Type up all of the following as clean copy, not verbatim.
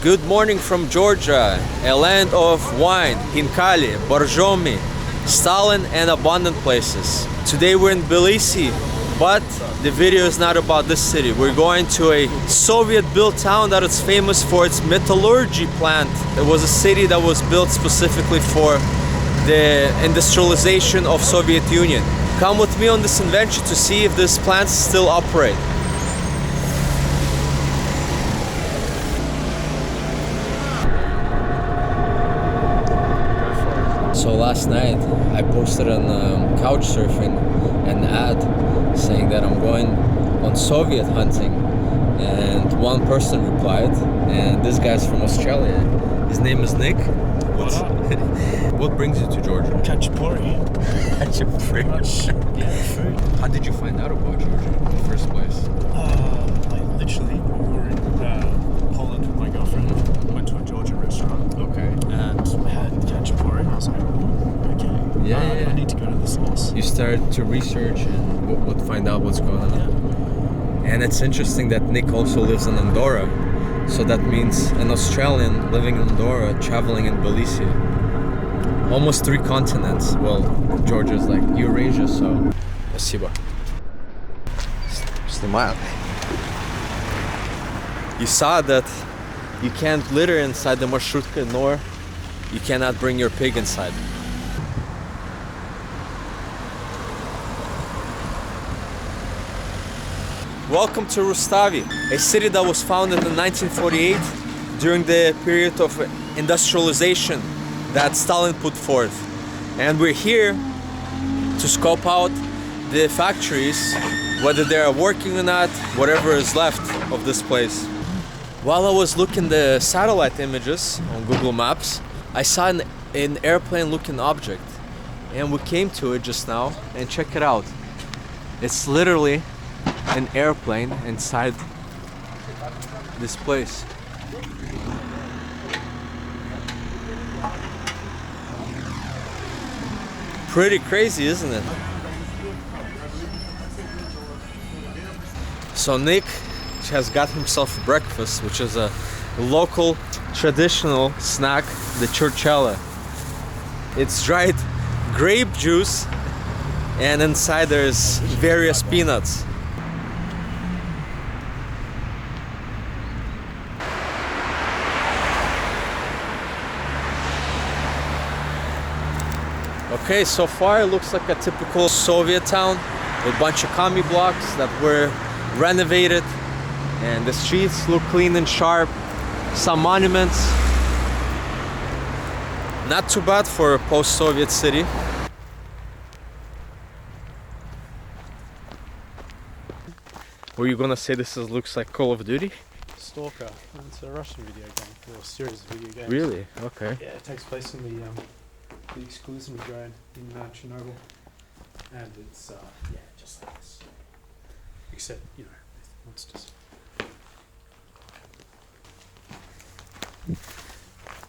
Good morning from Georgia, a land of wine, Hinkali, Borjomi, Stalin and abundant places. Today we're in Tbilisi, but the video is not about this city. We're going to a Soviet-built town that is famous for its metallurgy plant. It was a city that was built specifically for the industrialization of Soviet Union. Come with me on this adventure to see if this plant still operates. So last night I posted on Couchsurfing an ad saying that I'm going on Soviet hunting, and one person replied, and this guy's from Australia. His name is Nick. What brings you to Georgia? Khachapuri. Khachapuri. Yeah, food. How did you find out about Georgia in the first place? Like literally, we were in Poland with my girlfriend. Went to a Georgia restaurant. Okay. And had khachapuri, and I was like, oh, okay. Yeah. I need to go to the source. You started to research and find out what's going on. Yeah. And it's interesting that Nick also lives in Andorra. So that means an Australian living in Andorra, traveling in Tbilisi. Almost 3 continents. Well, Georgia's like Eurasia, so... Спасибо. Снимаю. You saw that you can't litter inside the marshrutka, nor you cannot bring your pig inside. Welcome to Rustavi, a city that was founded in 1948 during the period of industrialization that Stalin put forth. And we're here to scope out the factories, whether they are working or not, whatever is left of this place. While I was looking the satellite images on Google Maps, I saw an airplane-looking object, and we came to it just now, and check it out. It's literally an airplane inside this place. Pretty crazy, isn't it? So Nick has got himself breakfast, which is a local traditional snack, the churchella. It's dried grape juice, and inside there's various peanuts. Okay, so far it looks like a typical Soviet town with a bunch of commie blocks that were renovated, and the streets look clean and sharp. Some monuments. Not too bad for a post-Soviet city. Were you gonna say looks like Call of Duty? Stalker. It's a Russian video game, or a series of video games. Really? Okay. Yeah, it takes place in the exclusion zone in Chernobyl, and it's just like this, except with monsters.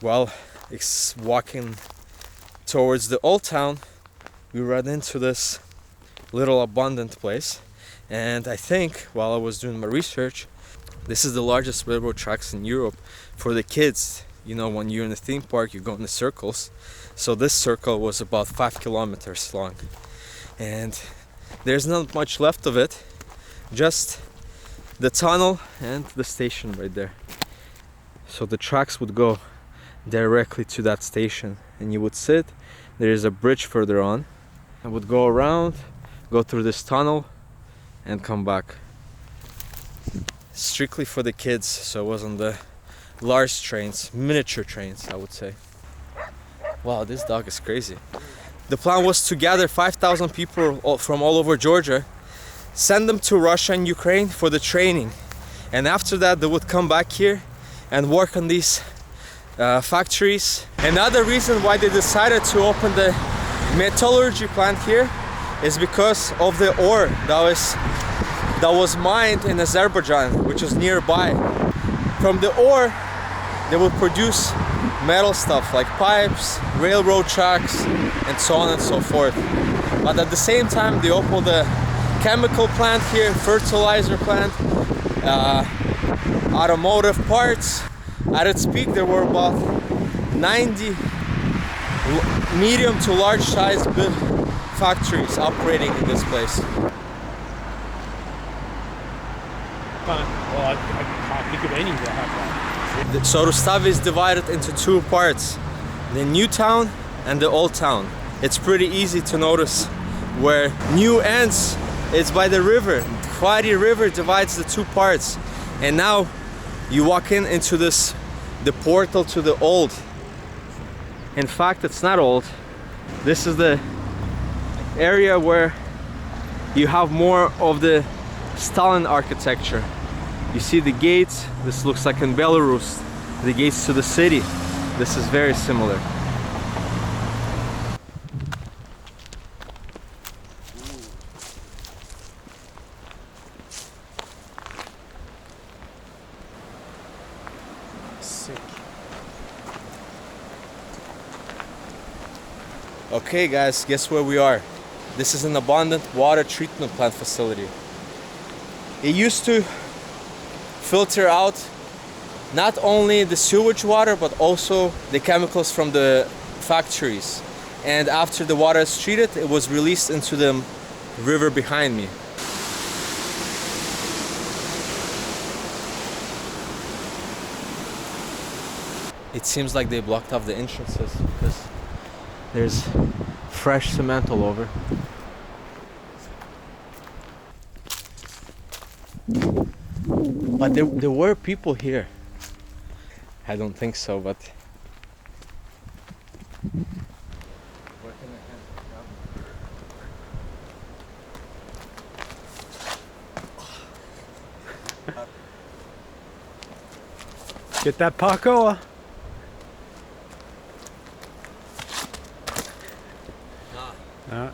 While walking towards the old town, we ran into this little abandoned place, and I think while I was doing my research, this is the largest railroad tracks in Europe for the kids. You know, when you're in a theme park, you go in the circles. So this circle was about 5 kilometers long, and there's not much left of it, just the tunnel and the station right there. So the tracks would go directly to that station, and you would sit. There is a bridge further on. I would go around, go through this tunnel, and come back. Strictly for the kids, so it wasn't the large trains, miniature trains, I would say. Wow, this dog is crazy. The plan was to gather 5,000 people from all over Georgia, send them to Russia and Ukraine for the training, and after that they would come back here and work on these factories. Another reason why they decided to open the metallurgy plant here is because of the ore that was mined in Azerbaijan, which is nearby. From the ore, they would produce metal stuff like pipes, railroad tracks, and so on and so forth. But at the same time, they opened a chemical plant here, fertilizer plant, automotive parts. At its peak, there were about 90 medium to large size factories operating in this place. Well, I can't think of any that have that. So Rustavi is divided into two parts, the new town and the old town. It's pretty easy to notice where new ends. It's by the river. Quadi River divides the two parts. And now you walk into the portal to the old. In fact, it's not old. This is the area where you have more of the Stalin architecture. You see the gates. This looks like in Belarus, the gates to the city. This is very similar. Sick. Okay guys, guess where we are? This is an abundant water treatment plant facility. It used to filter out not only the sewage water but also the chemicals from the factories. And after the water is treated, it was released into the river behind me. It seems like they blocked off the entrances because there's fresh cement all over. But there were people here. I don't think so, but Get that parkour. No.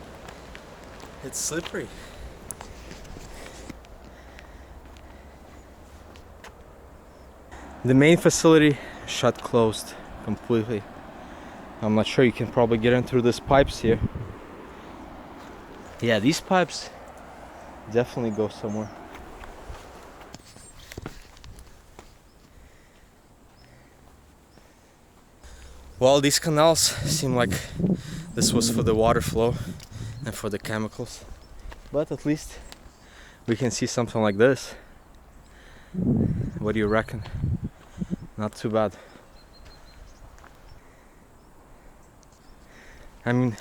it's slippery. The main facility shut closed completely. I'm not sure, you can probably get in through these pipes here. Yeah, these pipes definitely go somewhere. Well, these canals seem like this was for the water flow and for the chemicals. But at least we can see something like this. What do you reckon? Not too bad. I mean,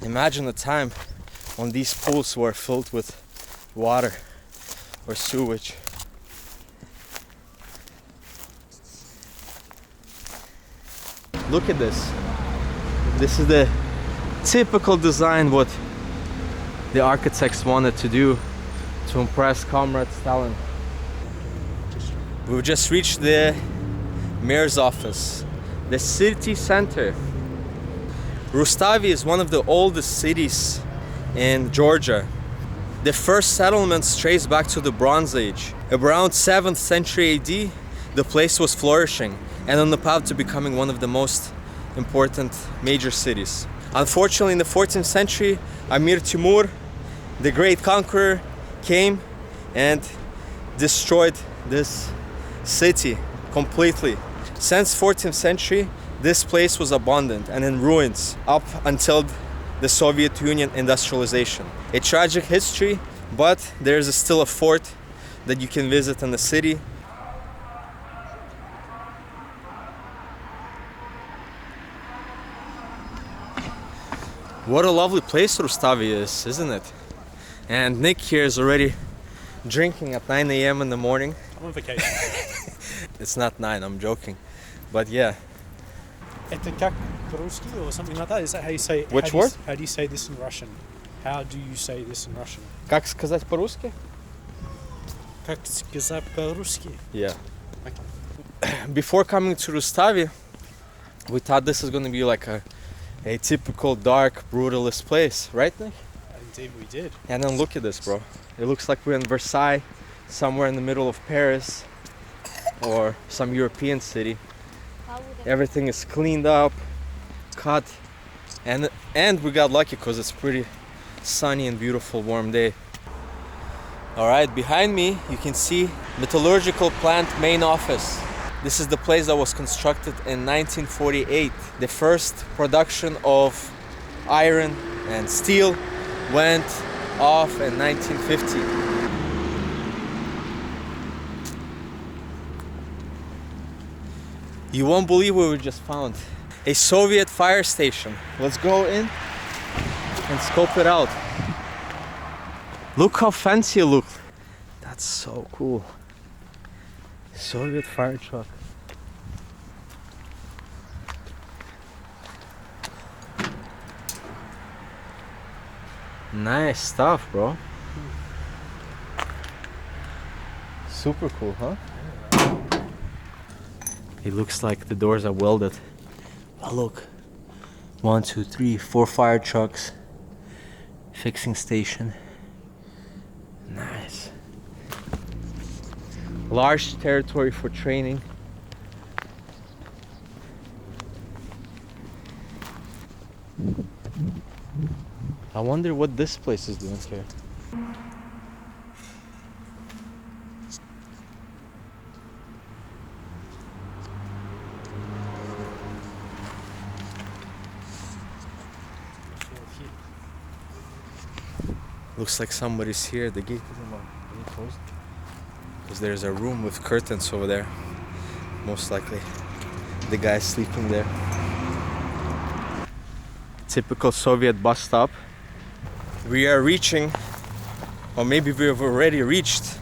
imagine a time when these pools were filled with water or sewage. Look at this. This is the typical design what the architects wanted to do to impress Comrade Stalin. We've just reached the mayor's office, the city center. Rustavi is one of the oldest cities in Georgia. The first settlements trace back to the Bronze Age. Around 7th century AD, the place was flourishing and on the path to becoming one of the most important major cities. Unfortunately, in the 14th century, Amir Timur, the great conqueror, came and destroyed this city completely. Since 14th century, this place was abandoned and in ruins up until the Soviet Union industrialization. A tragic history, but there's still a fort that you can visit in the city. What a lovely place Rustavi is, isn't it? And Nick here is already drinking at 9 a.m. in the morning. I'm on vacation. It's not 9, I'm joking. But yeah. Это как по-русски or something like that? Is that how you say it? Which word? How do you say this in Russian? How do you say this in Russian? Как сказать по-русски? Как сказать по-русски? Yeah. Before coming to Rustavi, we thought this is going to be like a typical dark, brutalist place, right, Nick? Indeed we did. And then look at this, bro. It looks like we're in Versailles, somewhere in the middle of Paris or some European city. Everything is cleaned up, cut, and we got lucky because it's pretty sunny and beautiful, warm day. All right, behind me you can see metallurgical plant main office. This is the place that was constructed in 1948. The first production of iron and steel went off in 1950. You won't believe what we just found. A Soviet fire station. Let's go in and scope it out. Look how fancy it looks. That's so cool. Soviet fire truck. Nice stuff, bro. Super cool, huh? It looks like the doors are welded. Oh, look. 1, 2, 3, 4 fire trucks. Fixing station. Nice. Large territory for training. I wonder what this place is doing here. Looks like somebody's here. The gate isn't closed. Because there's a room with curtains over there. Most likely the guy's sleeping there. Typical Soviet bus stop. We are reaching, or maybe we have already reached,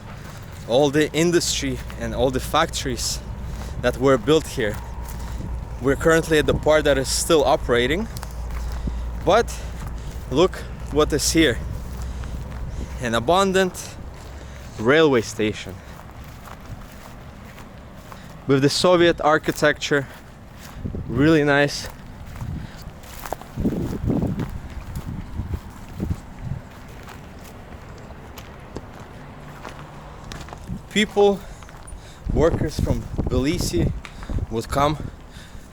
all the industry and all the factories that were built here. We're currently at the part that is still operating, but look what is here. An abundant railway station with the Soviet architecture. Really nice. People, workers from Tbilisi would come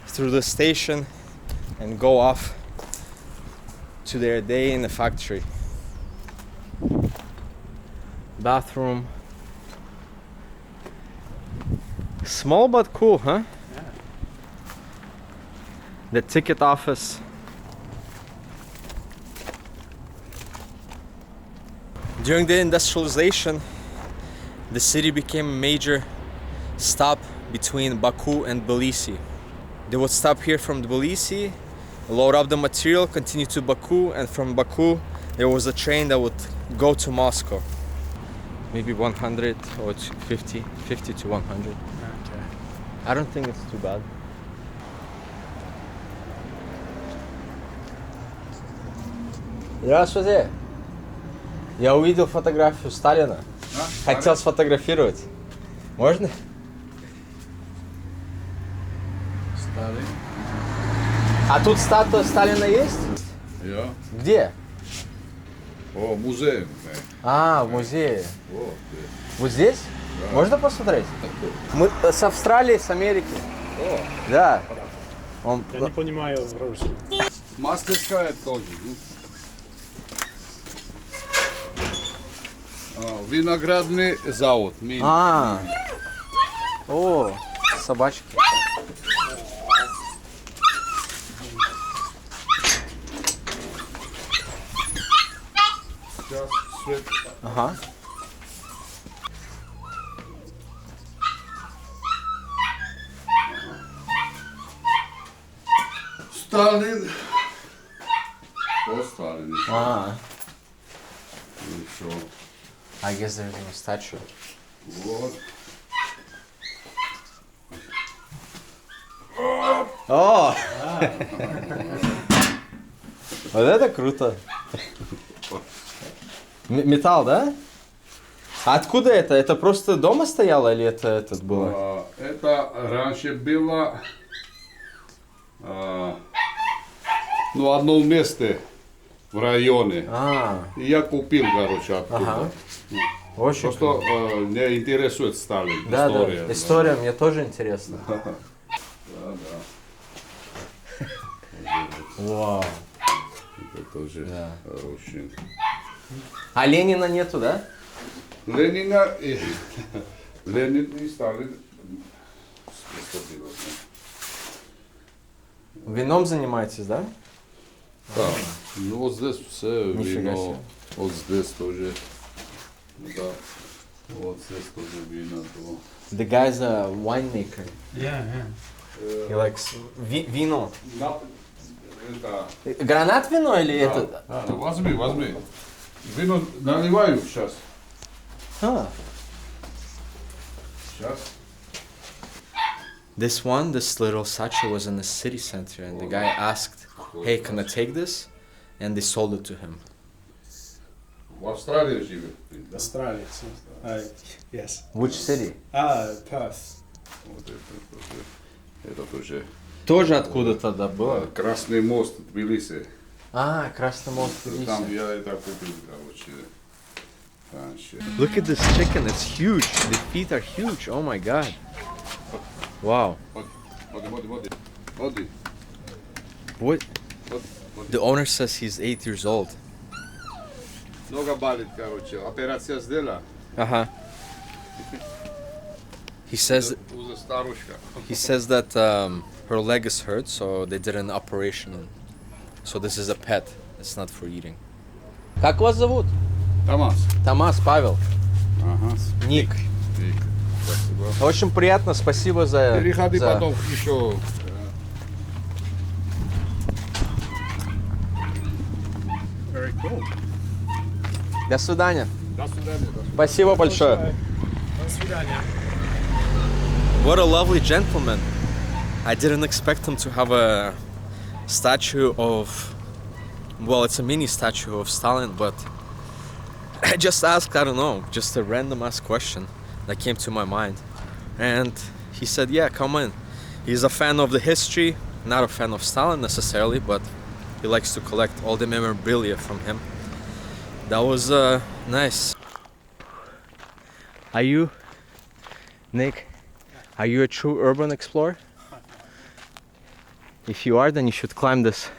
through the station and go off to their day in the factory. Bathroom. Small but cool, huh? Yeah. The ticket office. During the industrialization, the city became a major stop between Baku and Tbilisi. They would stop here from Tbilisi, load up the material, continue to Baku, and from Baku there was a train that would go to Moscow. Maybe 100 or 50 to 100. Okay. I don't think it's too bad. Здравствуйте. Я увидел фотографию Сталина. Хотел сфотографировать. Можно? Сталин. А тут статуя Сталина есть? Ja. Где? О, музей. А, в музее. Вот. Вот здесь? Да. Можно посмотреть? Мы с Австралии, с Америки. О, Да. Он... Я не понимаю русский. мастерская тоже. Виноградный завод. А. О, собачки. Сейчас свет. Ага. Сталин. О, Сталин. А. Еще. I guess there's no statue. Вот. О! Вот это круто. Металл, да? А откуда это? Это просто дома стояло или это этот было? Это раньше было ну, одно место в районе. А, И я купил, короче, оттуда. ага. Очень Просто круто. меня интересует Сталин. Да, История. да. История мне тоже интересна. Да, да. Вау. Это тоже Да. очень. А Ленина нету, да? Ленина и Ленин и Сталин. Вином занимаетесь, да? Да. Ну вот здесь все Нифига вино. себе. Вот здесь тоже. Да. Вот здесь тоже вино. The guy's a winemaker. Yeah, He likes вино. Это. Гранат вино или это? Возьми. Вино наливаю сейчас. Huh. Сейчас. This little satchel was in the city center, and the guy asked, "Hey, can I take this?" And they sold it to him. В Австралии живет. Australia. Yes. Which city? Perth. Вот это тоже. Тоже откуда-то добыл. Красный мост Тбилиси. А, Красный мост. Там я это купил, короче. Раньше. Look at this chicken, it's huge. The feet are huge. Oh my god. Wow. Води. What? The owner says he's 8 years old. Нога болит, короче. Операция сделала. Uh-huh. He says Уже старушка. he says that her leg is hurt, so they did an operation. So this is a pet. It's not for eating. Как вас зовут? Тамас. Томас, Павел, Ага. Ник. Спасибо. Очень приятно, спасибо за... Переходи за- потом еще. Very cool. До свидания. До свидания. Спасибо большое. До свидания. What a lovely gentleman. I didn't expect him to have a statue of... Well, it's a mini statue of Stalin, but I just asked, I don't know, just a random ass question that came to my mind. And he said, yeah, come in. He's a fan of the history, not a fan of Stalin necessarily, but he likes to collect all the memorabilia from him. That was nice. Are you, Nick, are you a true urban explorer? If you are, then you should climb this